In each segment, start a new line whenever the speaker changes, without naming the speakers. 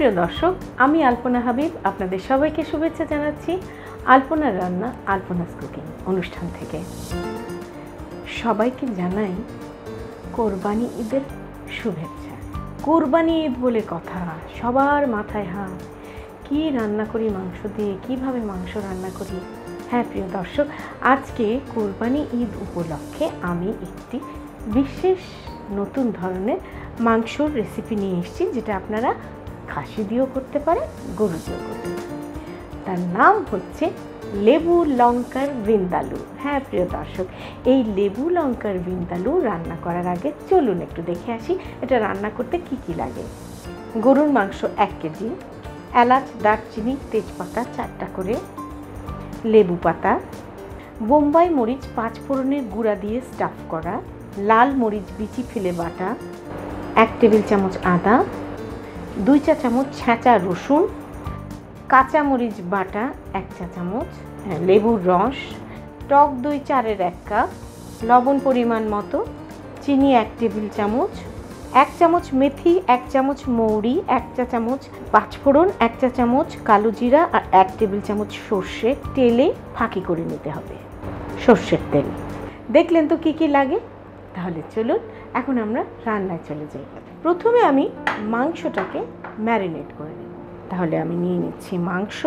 প্রিয় দর্শক, আমি আলপনা হাবিব আপনাদের সবাইকে শুভেচ্ছা জানাচ্ছি আলপনার রান্না আলপনাস কুকিং অনুষ্ঠান থেকে। সবাইকে জানাই কোরবানি ঈদের শুভেচ্ছা। কোরবানি ঈদ বলে কথা, সবার মাথায় হাত, কী রান্না করি মাংস দিয়ে, কিভাবে মাংস রান্না করি। হ্যাঁ প্রিয় দর্শক, আজকে কোরবানি ঈদ উপলক্ষে আমি একটি বিশেষ নতুন ধরনের মাংসর রেসিপি নিয়ে এসেছি, যেটা আপনারা খাসি দিয়েও করতে পারেন, গরু দিয়েও করতে পারেন। তার নাম হচ্ছে লেবু লঙ্কার ভিন্দালু। হ্যাঁ প্রিয় দর্শক, এই লেবু লঙ্কার ভিন্দালু রান্না করার আগে চলুন একটু দেখে আসি এটা রান্না করতে কি কি লাগে। গরুর মাংস 1 কেজি, এলাচ, দারচিনি, তেজপাতা 4টা করে, লেবু পাতা, বোম্বাই মরিচ 5 ফোড়নের গুঁড়া দিয়ে স্টাফ করা, লাল মরিচ বিচি ফেলে বাটা, 1 টেবিল চামচ আদা, 2 চা চামচ ছেঁচা রসুন, কাঁচা মরিচ বাটা 1 চা চামচ, লেবুর রস, টক দই 4-এর 1 কাপ, লবণ পরিমাণ মতো, চিনি 1 টেবিল চামচ, 1 চামচ মেথি, 1 চামচ মৌরি, 1 চা চামচ 5 ফোড়ন, 1 চা চামচ কালো জিরা আর 1 টেবিল চামচ সর্ষে তেলে ফাঁকি করে নিতে হবে, সর্ষের তেল। দেখলেন তো কি কি লাগে? তাহলে চলুন এখন আমরা রান্নায় চলে যাই। প্রথমে আমি মাংসটাকে ম্যারিনেট করে নেব। তাহলে আমি নিয়ে নিচ্ছি মাংস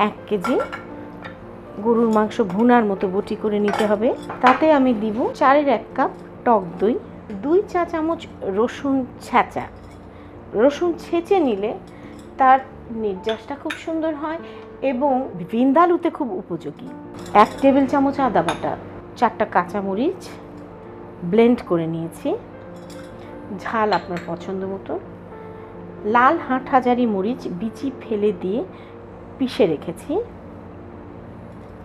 1 কেজি। গরুর মাংস ভুনার মতো বটি করে নিতে হবে। তাতে আমি দিব 4-এর 1 কাপ টক দই, 2 চা চামচ রসুন ছেঁচা। রসুন ছেঁচে নিলে তার নির্যাসটা খুব সুন্দর হয় এবং ভিন্দালুতে খুব উপযোগী। 1 টেবিল চামচ আদা বাটা, 4টা কাঁচা মরিচ ব্লেন্ড করে নিয়েছি, ঝাল আপনার পছন্দ মতো, লাল হাটহাজারি মরিচ বিচি ফেলে দিয়ে পিষে রেখেছি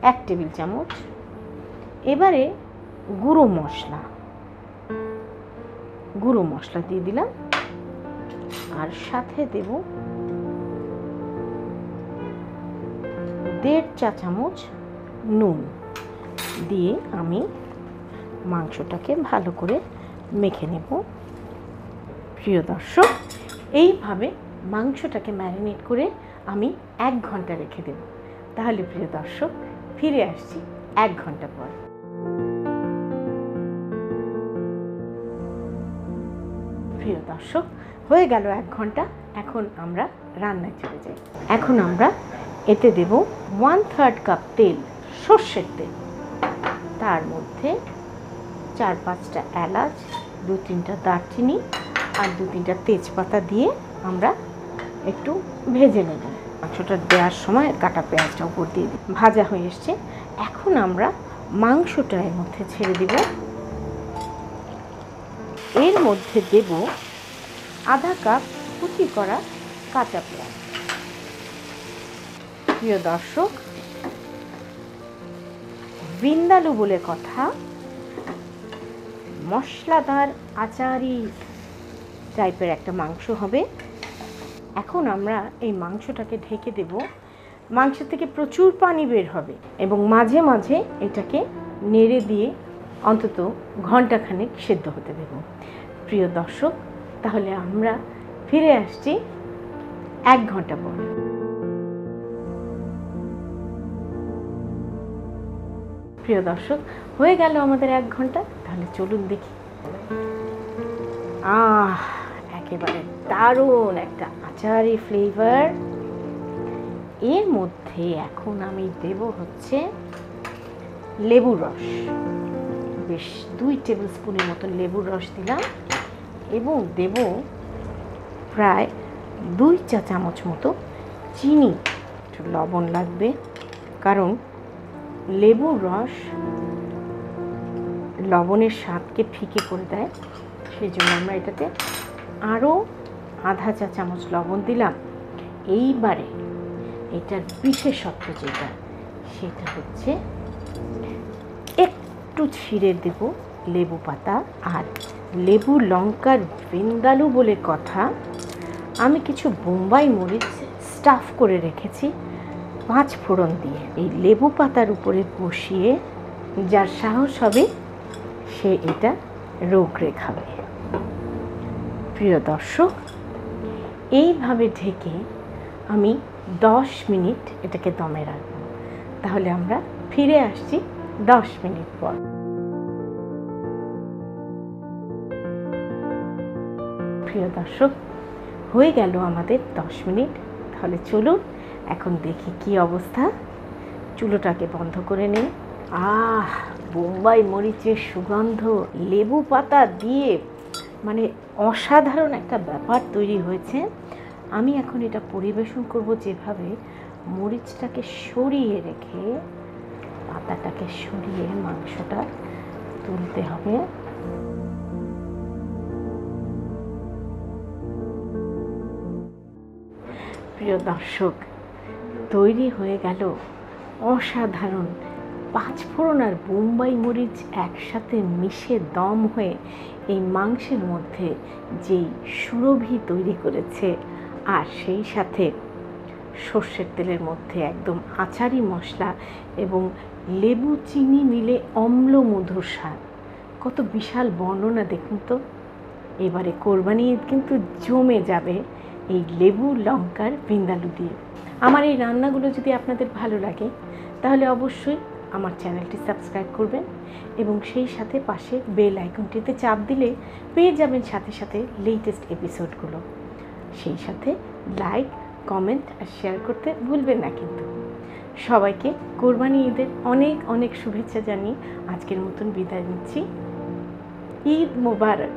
1 টেবিল চামচ। এবারে গুঁড়ো মশলা দিয়ে দিলাম, আর সাথে দেব 1.5 চা চামচ নুন দিয়ে আমি মাংসটাকে ভালো করে মেখে নেব। প্রিয় দর্শক, এইভাবে মাংসটাকে ম্যারিনেট করে আমি 1 ঘন্টা রেখে দেব। তাহলে প্রিয় দর্শক, ফিরে আসছি 1 ঘন্টা পর। প্রিয় দর্শক, হয়ে গেল 1 ঘন্টা। এখন আমরা রান্নায় চলে যাই। এখন আমরা এতে দেব 1/3 কাপ তেল, সর্ষের তেল। তার মধ্যে 4-5টা এলাচ, 2-3টা দারচিনি আর 2-3টা তেজপাতা দিয়ে আমরা একটু ভেজে নেব। মাংসটা দেওয়ার সময় কাটা পেঁয়াজটা উপর দিয়ে দিই। ভাজা হয়ে এসছে। এখন আমরা মাংসটা এর মধ্যে ছেড়ে দিব। এর মধ্যে দেব আধা কাপ কুচি করা কাঁচা পেঁয়াজ। প্রিয় দর্শক, ভিন্দালু বলে কথা, মশলাদার আচারি টাইপের একটা মাংস হবে। এখন আমরা এই মাংসটাকে ঢেকে দেব। মাংস থেকে প্রচুর পানি বের হবে এবং মাঝে মাঝে এটাকে নেড়ে দিয়ে অন্তত ঘন্টাখানেক সেদ্ধ হতে দেব। প্রিয় দর্শক, তাহলে আমরা ফিরে আসছি 1 ঘন্টা পর। প্রিয় দর্শক, হয়ে গেল আমাদের 1 ঘন্টা। তাহলে চলুন দেখি। একেবারে দারুণ একটা আচারি ফ্লেভার। এর মধ্যে এখন আমি দেব হচ্ছে লেবুর রস। বেশ 2 টেবিল স্পুনের মতো লেবুর রস দিলাম এবং দেব প্রায় 2 চা চামচ মতো চিনি। একটু লবণ লাগবে, কারণ লেবুর রস লবণের স্বাদকে ফিকে করে দেয়। সেই জন্য আমরা এটাতে আরও আধা চা চামচ লবণ দিলাম। এইবারে এটার বিশেষত্ব যেটা, সেটা হচ্ছে একটু ছিঁড়ে দেব লেবু পাতা। আর লেবু লঙ্কার ভিন্দালু বলে কথা, আমি কিছু বোম্বাই মরিচ স্টাফ করে রেখেছি 5 ফোড়ন দিয়ে। এই লেবু পাতার উপরে বসিয়ে যার সাহস হবে সে এটা রোগড়ে খাবে। প্রিয় দর্শক, এইভাবে ঢেকে আমি 10 মিনিট এটাকে দমে রাখবো। তাহলে আমরা ফিরে আসছি 10 মিনিট পর। প্রিয় দর্শক, হয়ে গেল আমাদের 10 মিনিট। তাহলে চলুন এখন দেখি কি অবস্থা। চুলোটাকে বন্ধ করে নিই। বোম্বাই মরিচের সুগন্ধ, লেবু পাতা দিয়ে মানে অসাধারণ একটা ব্যাপার তৈরি হয়েছে। আমি এখন এটা পরিবেশন করব যেভাবে, মরিচটাকে সরিয়ে রেখে পাতাটাকে সরিয়ে মাংসটা তুলতে হবে। প্রিয় দর্শক, তৈরি হয়ে গেল অসাধারণ 5 ফোড়ন আর বোম্বাই মরিচ একসাথে মিশে দম হয়ে এই মাংসের মধ্যে যেই সুরভি তৈরি করেছে, আর সেই সাথে সর্ষের তেলের মধ্যে একদম আচারি মশলা এবং লেবু চিনি মিলে অম্ল মধুর স্বাদ। কত বিশাল বর্ণনা দেখুন তো। এবারে কোরবানি ঈদ কিন্তু জমে যাবে এই লেবু লঙ্কার ভিন্দালু দিয়ে। আমার এই রান্নাগুলো যদি আপনাদের ভালো লাগে তাহলে অবশ্যই আমার চ্যানেলটি সাবস্ক্রাইব করবেন এবং সেই সাথে পাশে বেল আইকনটিতে চাপ দিলে পেয়ে যাবেন সাথে সাথে লেটেস্ট এপিসোডগুলো। সেই সাথে লাইক, কমেন্ট আর শেয়ার করতে ভুলবেন না কিন্তু। সবাইকে কোরবানি ঈদের অনেক অনেক শুভেচ্ছা জানিয়ে আজকের মতন বিদায় নিচ্ছি। ঈদ মোবারক।